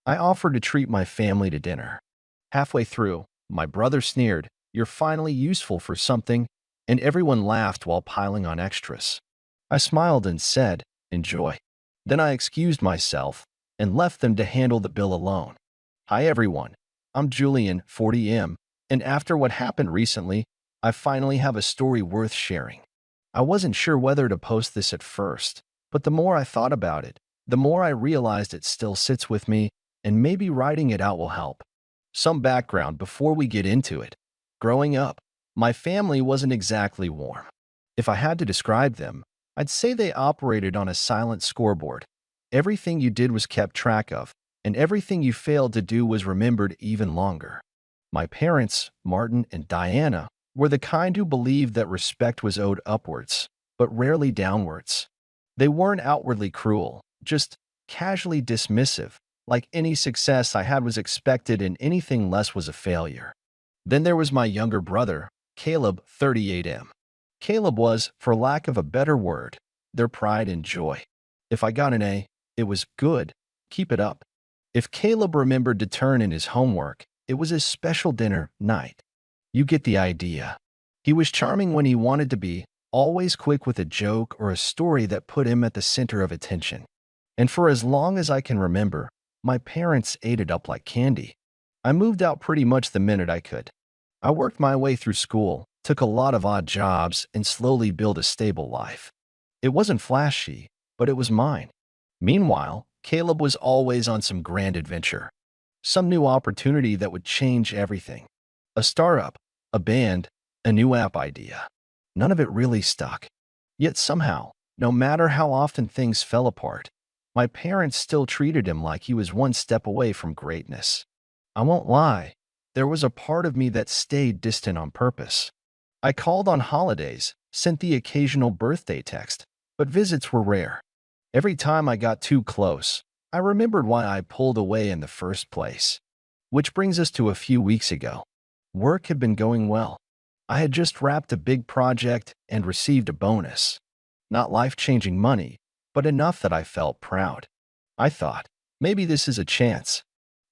I offered to treat my family to dinner. Halfway through, my brother sneered, "You're finally useful for something," and everyone laughed while piling on extras. I smiled and said, "Enjoy." Then I excused myself and left them to handle the bill alone. Hi everyone, I'm Julian, 40M, and after what happened recently, I finally have a story worth sharing. I wasn't sure whether to post this at first, but the more I thought about it, the more I realized it still sits with me, and maybe writing it out will help. Some background before we get into it. Growing up, my family wasn't exactly warm. If I had to describe them, I'd say they operated on a silent scoreboard. Everything you did was kept track of, and everything you failed to do was remembered even longer. My parents, Martin and Diana, were the kind who believed that respect was owed upwards, but rarely downwards. They weren't outwardly cruel, just casually dismissive, like any success I had was expected and anything less was a failure. Then there was my younger brother, Caleb, 38M. Caleb was, for lack of a better word, their pride and joy. If I got an A, it was good. Keep it up. If Caleb remembered to turn in his homework, it was his special dinner night. You get the idea. He was charming when he wanted to be, always quick with a joke or a story that put him at the center of attention. And for as long as I can remember, my parents ate it up like candy. I moved out pretty much the minute I could. I worked my way through school, took a lot of odd jobs, and slowly built a stable life. It wasn't flashy, but it was mine. Meanwhile, Caleb was always on some grand adventure. Some new opportunity that would change everything. A startup, a band, a new app idea. None of it really stuck. Yet somehow, no matter how often things fell apart, my parents still treated him like he was one step away from greatness. I won't lie, there was a part of me that stayed distant on purpose. I called on holidays, sent the occasional birthday text, but visits were rare. Every time I got too close, I remembered why I pulled away in the first place. Which brings us to a few weeks ago. Work had been going well. I had just wrapped a big project and received a bonus. Not life-changing money, but enough that I felt proud. I thought, maybe this is a chance.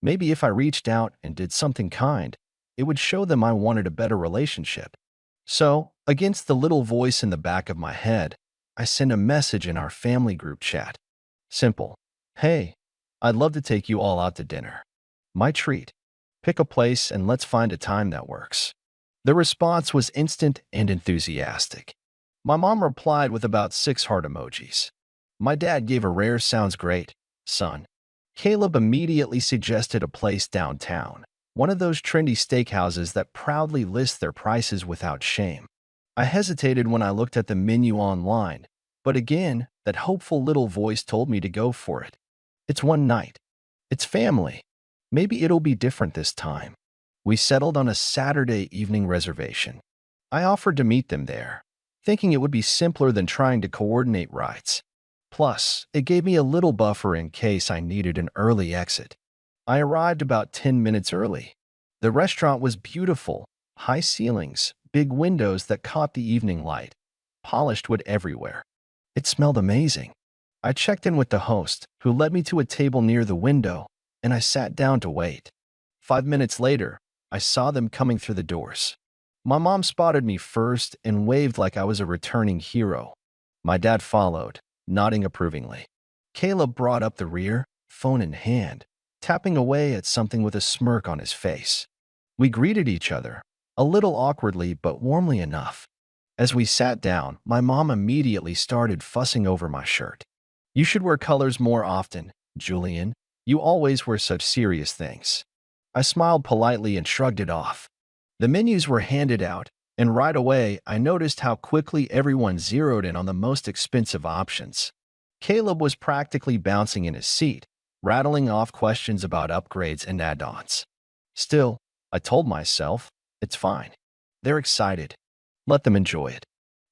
Maybe if I reached out and did something kind, it would show them I wanted a better relationship. So, against the little voice in the back of my head, I sent a message in our family group chat. Simple. "Hey, I'd love to take you all out to dinner. My treat. Pick a place and let's find a time that works." The response was instant and enthusiastic. My mom replied with about 6 heart emojis. My dad gave a rare "sounds great, son." Caleb immediately suggested a place downtown, one of those trendy steakhouses that proudly list their prices without shame. I hesitated when I looked at the menu online, but again, that hopeful little voice told me to go for it. It's one night. It's family. Maybe it'll be different this time. We settled on a Saturday evening reservation. I offered to meet them there, thinking it would be simpler than trying to coordinate rides. Plus, it gave me a little buffer in case I needed an early exit. I arrived about 10 minutes early. The restaurant was beautiful, high ceilings, big windows that caught the evening light, polished wood everywhere. It smelled amazing. I checked in with the host, who led me to a table near the window, and I sat down to wait. 5 minutes later, I saw them coming through the doors. My mom spotted me first and waved like I was a returning hero. My dad followed, nodding approvingly. Caleb brought up the rear, phone in hand, tapping away at something with a smirk on his face. We greeted each other, a little awkwardly but warmly enough. As we sat down, my mom immediately started fussing over my shirt. "You should wear colors more often, Julian. You always wear such serious things." I smiled politely and shrugged it off. The menus were handed out, and right away I noticed how quickly everyone zeroed in on the most expensive options. Caleb was practically bouncing in his seat, rattling off questions about upgrades and add-ons. Still, I told myself, it's fine. They're excited. Let them enjoy it.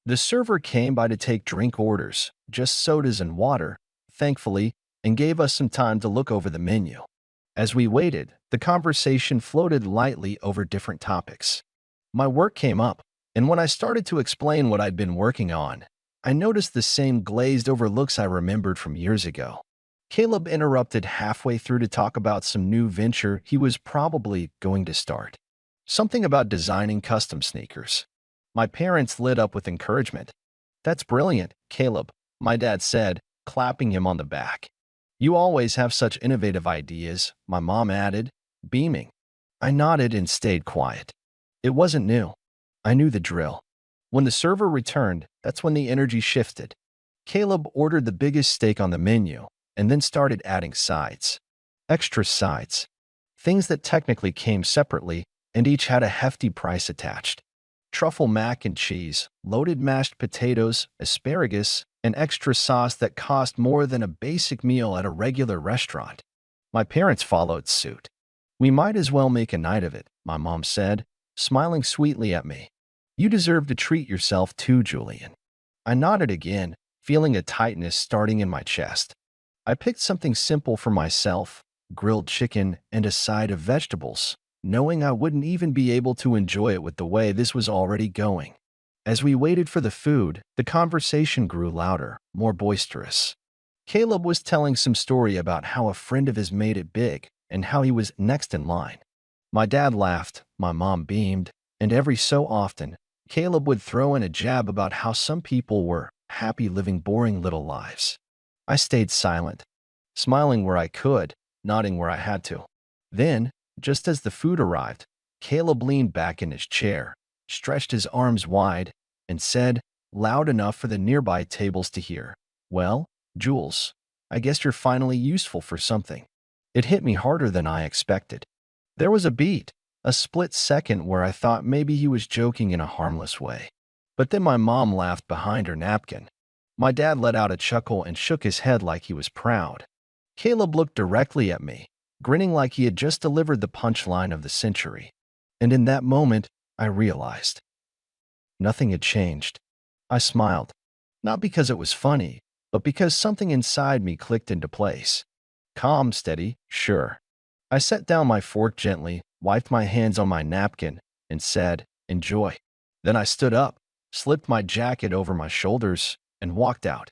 The server came by to take drink orders, just sodas and water, thankfully, and gave us some time to look over the menu. As we waited, the conversation floated lightly over different topics. My work came up, and when I started to explain what I'd been working on, I noticed the same glazed-over looks I remembered from years ago. Caleb interrupted halfway through to talk about some new venture he was probably going to start. Something about designing custom sneakers. My parents lit up with encouragement. "That's brilliant, Caleb," my dad said, clapping him on the back. "You always have such innovative ideas," my mom added, beaming. I nodded and stayed quiet. It wasn't new. I knew the drill. When the server returned, that's when the energy shifted. Caleb ordered the biggest steak on the menu and then started adding sides. Extra sides. Things that technically came separately and each had a hefty price attached. Truffle mac and cheese, loaded mashed potatoes, asparagus, and extra sauce that cost more than a basic meal at a regular restaurant. My parents followed suit. "We might as well make a night of it," my mom said, smiling sweetly at me. "You deserve to treat yourself too, Julian." I nodded again, feeling a tightness starting in my chest. I picked something simple for myself, grilled chicken and a side of vegetables, knowing I wouldn't even be able to enjoy it with the way this was already going. As we waited for the food, the conversation grew louder, more boisterous. Caleb was telling some story about how a friend of his made it big and how he was next in line. My dad laughed, my mom beamed, and every so often, Caleb would throw in a jab about how some people were happy living boring little lives. I stayed silent, smiling where I could, nodding where I had to. Then, just as the food arrived, Caleb leaned back in his chair, stretched his arms wide, and said, loud enough for the nearby tables to hear, "Well, Jules, I guess you're finally useful for something." It hit me harder than I expected. There was a beat, a split second where I thought maybe he was joking in a harmless way. But then my mom laughed behind her napkin. My dad let out a chuckle and shook his head like he was proud. Caleb looked directly at me, grinning like he had just delivered the punchline of the century. And in that moment, I realized nothing had changed. I smiled, not because it was funny, but because something inside me clicked into place. Calm, steady, sure. I set down my fork gently, wiped my hands on my napkin, and said, "Enjoy." Then I stood up, slipped my jacket over my shoulders, and walked out.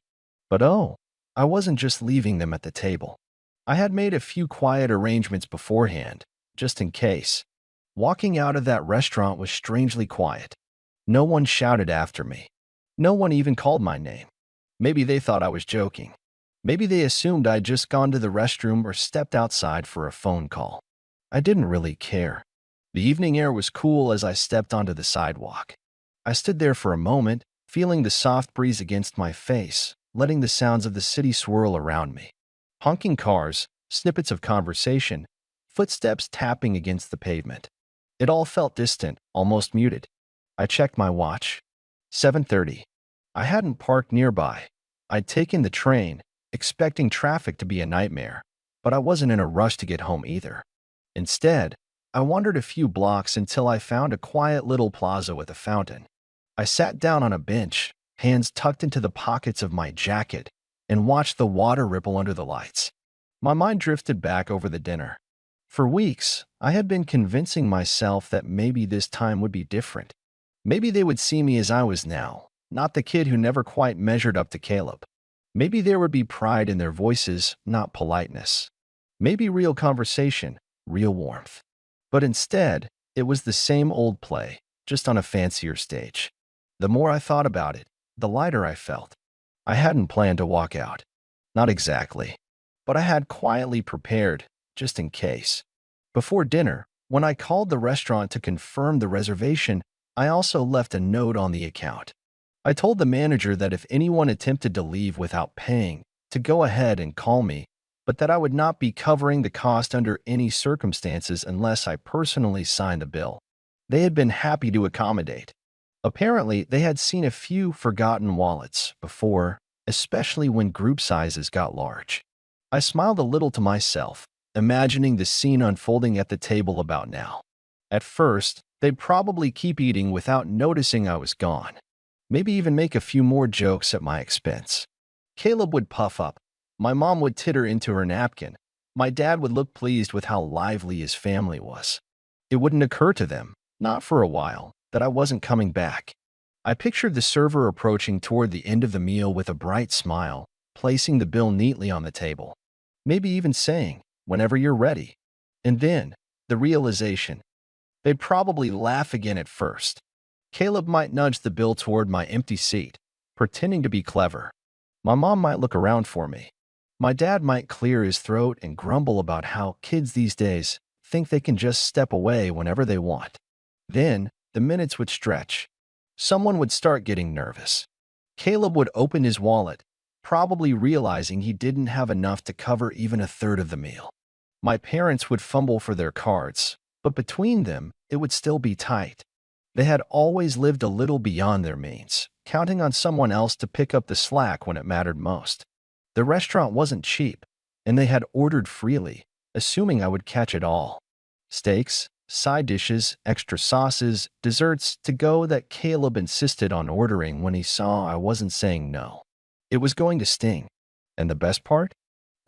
But oh, I wasn't just leaving them at the table. I had made a few quiet arrangements beforehand, just in case. Walking out of that restaurant was strangely quiet. No one shouted after me. No one even called my name. Maybe they thought I was joking. Maybe they assumed I'd just gone to the restroom or stepped outside for a phone call. I didn't really care. The evening air was cool as I stepped onto the sidewalk. I stood there for a moment, feeling the soft breeze against my face, letting the sounds of the city swirl around me. Honking cars, snippets of conversation, footsteps tapping against the pavement. It all felt distant, almost muted. I checked my watch. 7:30. I hadn't parked nearby. I'd taken the train, expecting traffic to be a nightmare, but I wasn't in a rush to get home either. Instead, I wandered a few blocks until I found a quiet little plaza with a fountain. I sat down on a bench, hands tucked into the pockets of my jacket, and watched the water ripple under the lights. My mind drifted back over the dinner. For weeks, I had been convincing myself that maybe this time would be different. Maybe they would see me as I was now, not the kid who never quite measured up to Caleb. Maybe there would be pride in their voices, not politeness. Maybe real conversation, real warmth. But instead, it was the same old play, just on a fancier stage. The more I thought about it, the lighter I felt. I hadn't planned to walk out. Not exactly. But I had quietly prepared, just in case. Before dinner, when I called the restaurant to confirm the reservation, I also left a note on the account. I told the manager that if anyone attempted to leave without paying, to go ahead and call me, but that I would not be covering the cost under any circumstances unless I personally signed the bill. They had been happy to accommodate. Apparently, they had seen a few forgotten wallets before, especially when group sizes got large. I smiled a little to myself, imagining the scene unfolding at the table about now. At first, they'd probably keep eating without noticing I was gone. Maybe even make a few more jokes at my expense. Caleb would puff up. My mom would titter into her napkin. My dad would look pleased with how lively his family was. It wouldn't occur to them, not for a while, that I wasn't coming back. I pictured the server approaching toward the end of the meal with a bright smile, placing the bill neatly on the table. maybe even saying, whenever you're ready. And then, the realization. They'd probably laugh again at first. Caleb might nudge the bill toward my empty seat, pretending to be clever. My mom might look around for me. My dad might clear his throat and grumble about how kids these days think they can just step away whenever they want. Then, the minutes would stretch. Someone would start getting nervous. Caleb would open his wallet, probably realizing he didn't have enough to cover even a third of the meal. My parents would fumble for their cards, but between them, it would still be tight. They had always lived a little beyond their means, counting on someone else to pick up the slack when it mattered most. The restaurant wasn't cheap, and they had ordered freely, assuming I would catch it all. Steaks, side dishes, extra sauces, desserts to go that Caleb insisted on ordering when he saw I wasn't saying no. It was going to sting. And the best part?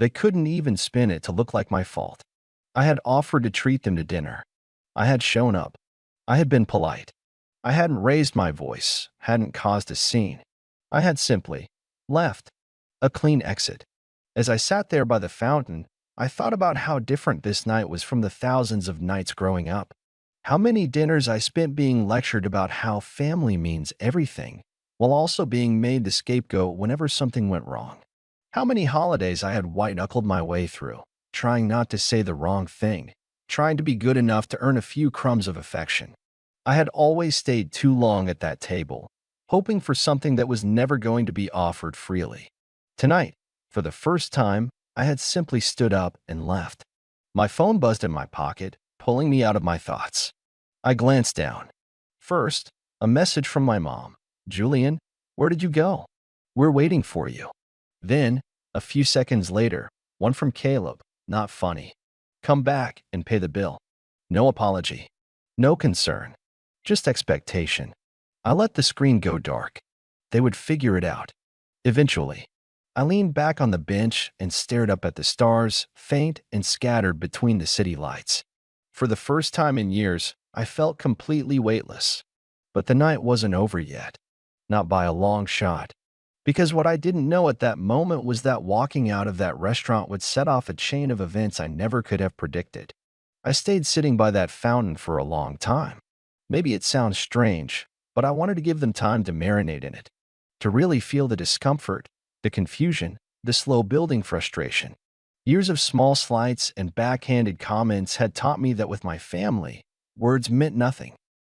They couldn't even spin it to look like my fault. I had offered to treat them to dinner. I had shown up. I had been polite. I hadn't raised my voice, hadn't caused a scene. I had simply left. A clean exit. As I sat there by the fountain, I thought about how different this night was from the thousands of nights growing up. How many dinners I spent being lectured about how family means everything, while also being made the scapegoat whenever something went wrong. How many holidays I had white-knuckled my way through, trying not to say the wrong thing, trying to be good enough to earn a few crumbs of affection. I had always stayed too long at that table, hoping for something that was never going to be offered freely. Tonight, for the first time, I had simply stood up and left. My phone buzzed in my pocket, pulling me out of my thoughts. I glanced down. First, a message from my mom. "Julian, where did you go? We're waiting for you." Then, a few seconds later, one from Caleb. Not funny. "Come back and pay the bill." No apology. No concern. Just expectation. I let the screen go dark. They would figure it out. Eventually. I leaned back on the bench and stared up at the stars, faint and scattered between the city lights. For the first time in years, I felt completely weightless. But the night wasn't over yet. Not by a long shot. Because what I didn't know at that moment was that walking out of that restaurant would set off a chain of events I never could have predicted. I stayed sitting by that fountain for a long time. Maybe it sounds strange, but I wanted to give them time to marinate in it. To really feel the discomfort, the confusion, the slow building frustration. Years of small slights and backhanded comments had taught me that with my family, words meant nothing.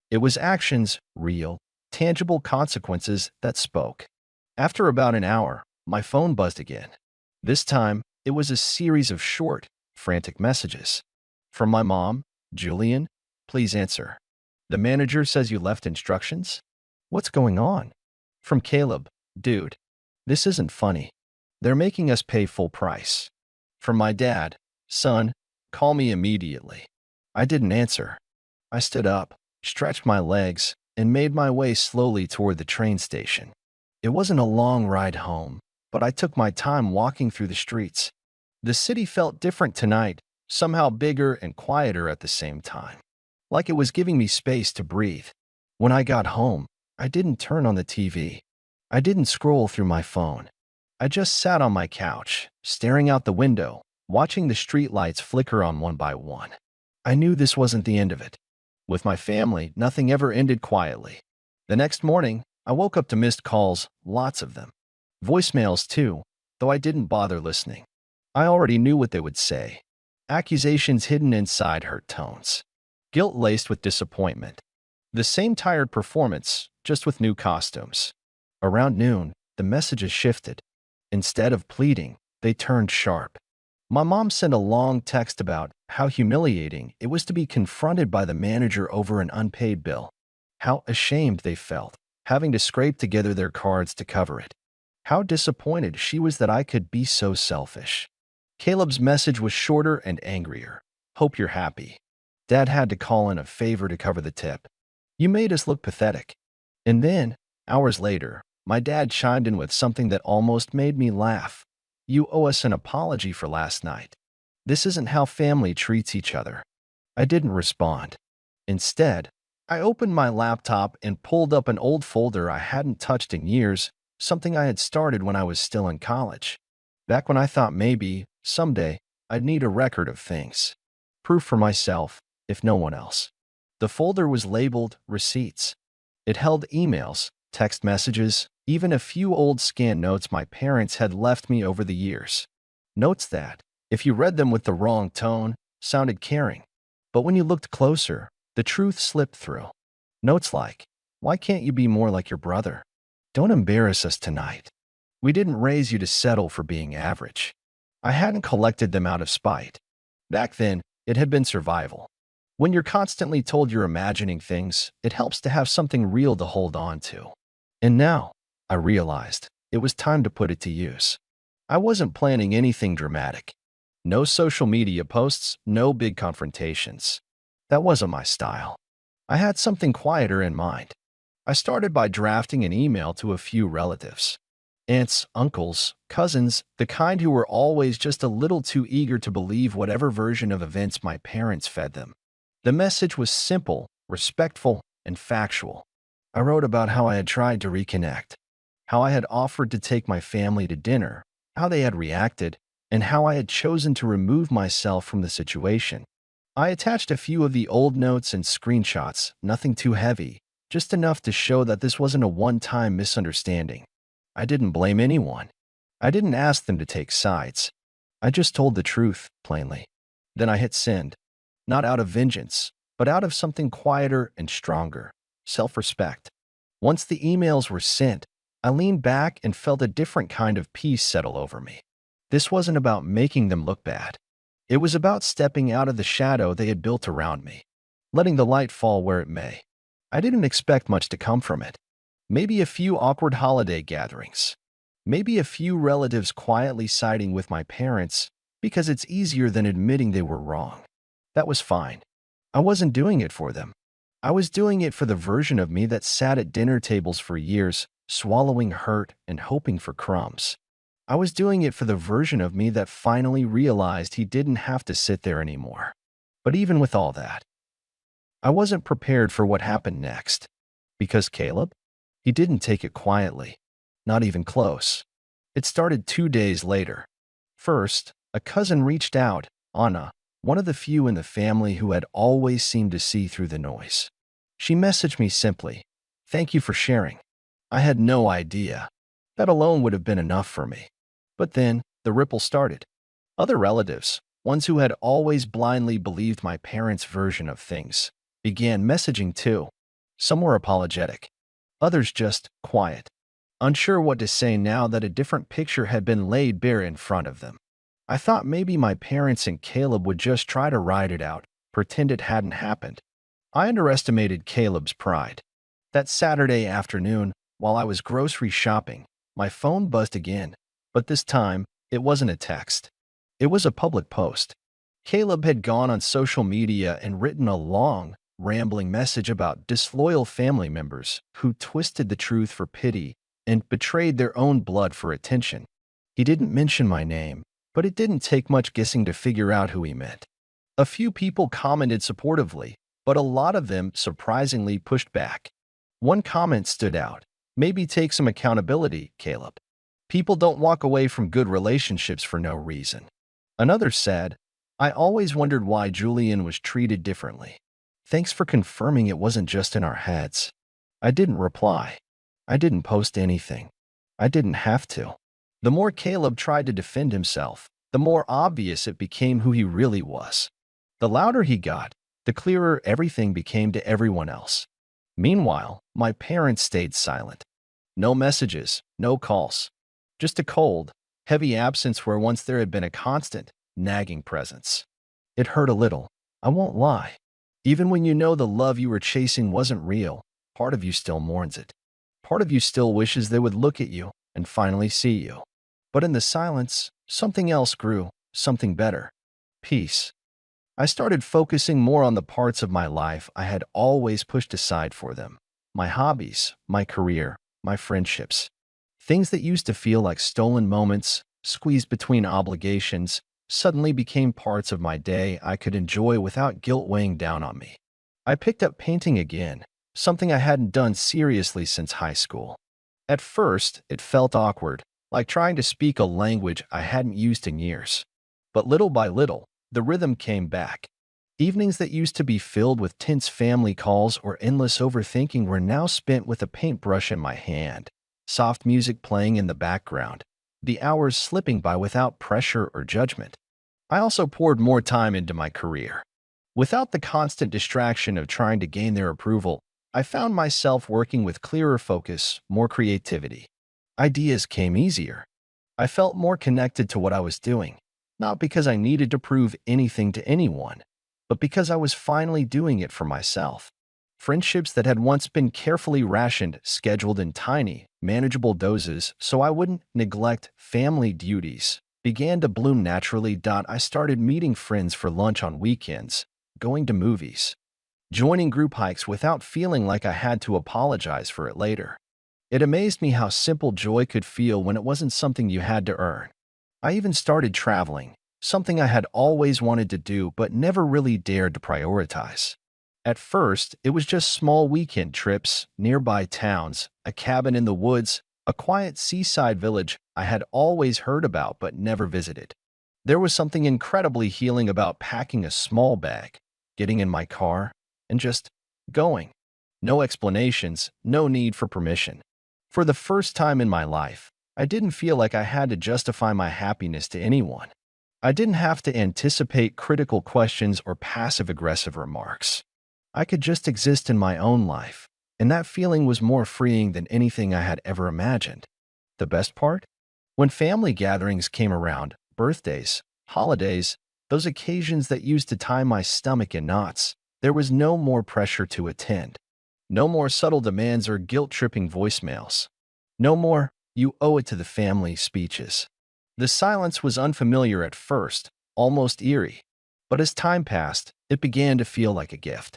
It was actions, real, tangible consequences that spoke. After about an hour, my phone buzzed again. This time, it was a series of short, frantic messages. From my mom, "Julian, please answer. The manager says you left instructions? What's going on?" From Caleb, "Dude, this isn't funny. They're making us pay full price." From my dad, "Son, call me immediately." I didn't answer. I stood up, stretched my legs, and made my way slowly toward the train station. It wasn't a long ride home, but I took my time walking through the streets. The city felt different tonight, somehow bigger and quieter at the same time. Like it was giving me space to breathe. When I got home, I didn't turn on the TV. I didn't scroll through my phone. I just sat on my couch, staring out the window, watching the streetlights flicker on one by one. I knew this wasn't the end of it. With my family, nothing ever ended quietly. The next morning, I woke up to missed calls, lots of them. Voicemails too, though I didn't bother listening. I already knew what they would say. Accusations hidden inside hurt tones. Guilt laced with disappointment. The same tired performance, just with new costumes. Around noon, the messages shifted. Instead of pleading, they turned sharp. My mom sent a long text about how humiliating it was to be confronted by the manager over an unpaid bill. How ashamed they felt, having to scrape together their cards to cover it. How disappointed she was that I could be so selfish. Caleb's message was shorter and angrier. "Hope you're happy. Dad had to call in a favor to cover the tip. You made us look pathetic." And then, hours later, my dad chimed in with something that almost made me laugh. "You owe us an apology for last night. This isn't how family treats each other." I didn't respond. Instead, I opened my laptop and pulled up an old folder I hadn't touched in years, something I had started when I was still in college. Back when I thought maybe, someday, I'd need a record of things. Proof for myself, if no one else. The folder was labeled Receipts. It held emails, text messages, even a few old scanned notes my parents had left me over the years. Notes that, if you read them with the wrong tone, sounded caring. But when you looked closer, the truth slipped through. Notes like, "Why can't you be more like your brother? Don't embarrass us tonight. We didn't raise you to settle for being average." I hadn't collected them out of spite. Back then, it had been survival. When you're constantly told you're imagining things, it helps to have something real to hold on to. And now, I realized, it was time to put it to use. I wasn't planning anything dramatic. No social media posts, no big confrontations. That wasn't my style. I had something quieter in mind. I started by drafting an email to a few relatives. Aunts, uncles, cousins, the kind who were always just a little too eager to believe whatever version of events my parents fed them. The message was simple, respectful, and factual. I wrote about how I had tried to reconnect, how I had offered to take my family to dinner, how they had reacted, and how I had chosen to remove myself from the situation. I attached a few of the old notes and screenshots, nothing too heavy, just enough to show that this wasn't a one-time misunderstanding. I didn't blame anyone. I didn't ask them to take sides. I just told the truth, plainly. Then I hit send. Not out of vengeance, but out of something quieter and stronger. Self-respect. Once the emails were sent, I leaned back and felt a different kind of peace settle over me. This wasn't about making them look bad. It was about stepping out of the shadow they had built around me, letting the light fall where it may. I didn't expect much to come from it. Maybe a few awkward holiday gatherings. Maybe a few relatives quietly siding with my parents because it's easier than admitting they were wrong. That was fine. I wasn't doing it for them. I was doing it for the version of me that sat at dinner tables for years, swallowing hurt and hoping for crumbs. I was doing it for the version of me that finally realized he didn't have to sit there anymore. But even with all that, I wasn't prepared for what happened next. Because Caleb? He didn't take it quietly. Not even close. It started 2 days later. First, a cousin reached out, Anna, one of the few in the family who had always seemed to see through the noise. She messaged me simply, "Thank you for sharing. I had no idea." That alone would have been enough for me. But then, the ripple started. Other relatives, ones who had always blindly believed my parents' version of things, began messaging too. Some were apologetic. Others just quiet. Unsure what to say now that a different picture had been laid bare in front of them. I thought maybe my parents and Caleb would just try to ride it out, pretend it hadn't happened. I underestimated Caleb's pride. That Saturday afternoon, while I was grocery shopping, my phone buzzed again, but this time, it wasn't a text. It was a public post. Caleb had gone on social media and written a long, rambling message about disloyal family members who twisted the truth for pity and betrayed their own blood for attention. He didn't mention my name, but it didn't take much guessing to figure out who he meant. A few people commented supportively, but a lot of them surprisingly pushed back. One comment stood out. "Maybe take some accountability, Caleb. People don't walk away from good relationships for no reason." Another said, "I always wondered why Julian was treated differently. Thanks for confirming it wasn't just in our heads." I didn't reply. I didn't post anything. I didn't have to. The more Caleb tried to defend himself, the more obvious it became who he really was. The louder he got, the clearer everything became to everyone else. Meanwhile, my parents stayed silent. No messages, no calls. Just a cold, heavy absence where once there had been a constant, nagging presence. It hurt a little, I won't lie. Even when you know the love you were chasing wasn't real, part of you still mourns it. Part of you still wishes they would look at you and finally see you. But in the silence, something else grew, something better. Peace. I started focusing more on the parts of my life I had always pushed aside for them. My hobbies, my career, my friendships. Things that used to feel like stolen moments, squeezed between obligations, suddenly became parts of my day I could enjoy without guilt weighing down on me. I picked up painting again, something I hadn't done seriously since high school. At first, it felt awkward, like trying to speak a language I hadn't used in years. But little by little, the rhythm came back. Evenings that used to be filled with tense family calls or endless overthinking were now spent with a paintbrush in my hand, soft music playing in the background, the hours slipping by without pressure or judgment. I also poured more time into my career. Without the constant distraction of trying to gain their approval, I found myself working with clearer focus, more creativity. Ideas came easier. I felt more connected to what I was doing, not because I needed to prove anything to anyone, but because I was finally doing it for myself. Friendships that had once been carefully rationed, scheduled in tiny, manageable doses so I wouldn't neglect family duties, began to bloom naturally. I started meeting friends for lunch on weekends, going to movies, joining group hikes without feeling like I had to apologize for it later. It amazed me how simple joy could feel when it wasn't something you had to earn. I even started traveling, something I had always wanted to do but never really dared to prioritize. At first, it was just small weekend trips, nearby towns, a cabin in the woods, a quiet seaside village I had always heard about but never visited. There was something incredibly healing about packing a small bag, getting in my car, and just going. No explanations, no need for permission. For the first time in my life, I didn't feel like I had to justify my happiness to anyone. I didn't have to anticipate critical questions or passive-aggressive remarks. I could just exist in my own life, and that feeling was more freeing than anything I had ever imagined. The best part? When family gatherings came around, birthdays, holidays, those occasions that used to tie my stomach in knots, there was no more pressure to attend. No more subtle demands or guilt-tripping voicemails. No more, "you owe it to the family" speeches. The silence was unfamiliar at first, almost eerie, but as time passed, it began to feel like a gift.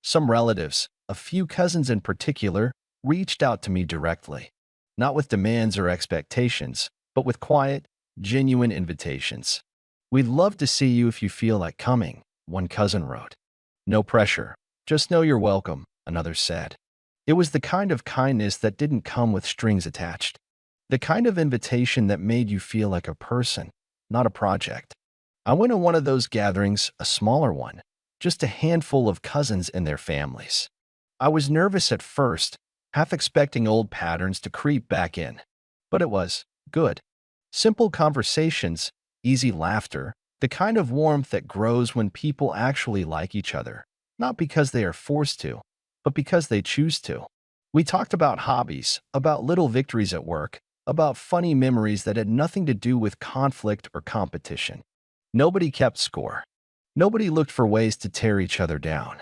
Some relatives, a few cousins in particular, reached out to me directly, not with demands or expectations, but with quiet, genuine invitations. "We'd love to see you if you feel like coming," one cousin wrote. "No pressure. Just know you're welcome," another said. It was the kind of kindness that didn't come with strings attached. The kind of invitation that made you feel like a person, not a project. I went to one of those gatherings, a smaller one, just a handful of cousins and their families. I was nervous at first, half expecting old patterns to creep back in. But it was good. Simple conversations, easy laughter, the kind of warmth that grows when people actually like each other, not because they are forced to, but because they choose to. We talked about hobbies, about little victories at work, about funny memories that had nothing to do with conflict or competition. Nobody kept score. Nobody looked for ways to tear each other down.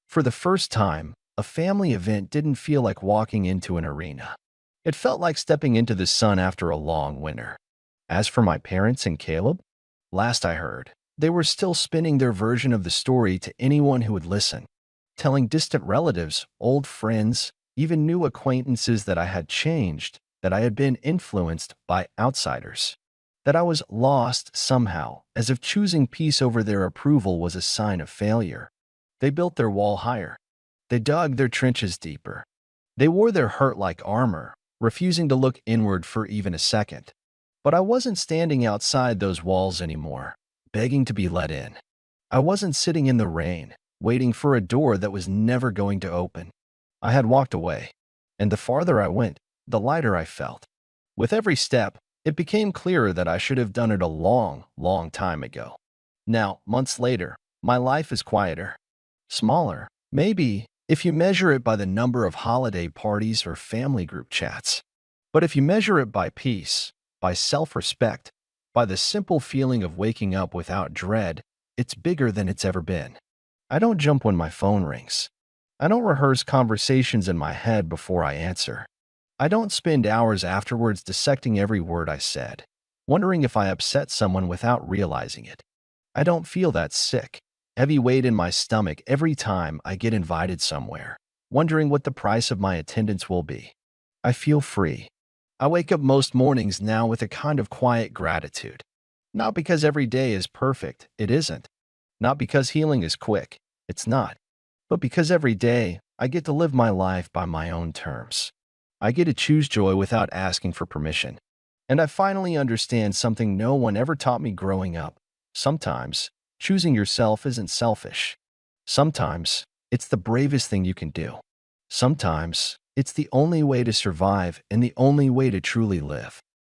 For the first time, a family event didn't feel like walking into an arena. It felt like stepping into the sun after a long winter. As for my parents and Caleb, last I heard, they were still spinning their version of the story to anyone who would listen, telling distant relatives, old friends, even new acquaintances that I had changed, that I had been influenced by outsiders, that I was lost somehow, as if choosing peace over their approval was a sign of failure. They built their wall higher. They dug their trenches deeper. They wore their hurt like armor, refusing to look inward for even a second. But I wasn't standing outside those walls anymore, begging to be let in. I wasn't sitting in the rain, waiting for a door that was never going to open. I had walked away, and the farther I went, the lighter I felt. With every step, it became clearer that I should have done it a long, long time ago. Now, months later, my life is quieter, smaller, maybe, if you measure it by the number of holiday parties or family group chats. But if you measure it by peace, by self-respect, by the simple feeling of waking up without dread, it's bigger than it's ever been. I don't jump when my phone rings. I don't rehearse conversations in my head before I answer. I don't spend hours afterwards dissecting every word I said, wondering if I upset someone without realizing it. I don't feel that sick, heavy weight in my stomach every time I get invited somewhere, wondering what the price of my attendance will be. I feel free. I wake up most mornings now with a kind of quiet gratitude. Not because every day is perfect, it isn't. Not because healing is quick, it's not. But because every day I get to live my life by my own terms. I get to choose joy without asking for permission. And I finally understand something no one ever taught me growing up. Sometimes, choosing yourself isn't selfish. Sometimes, it's the bravest thing you can do. Sometimes, it's the only way to survive and the only way to truly live.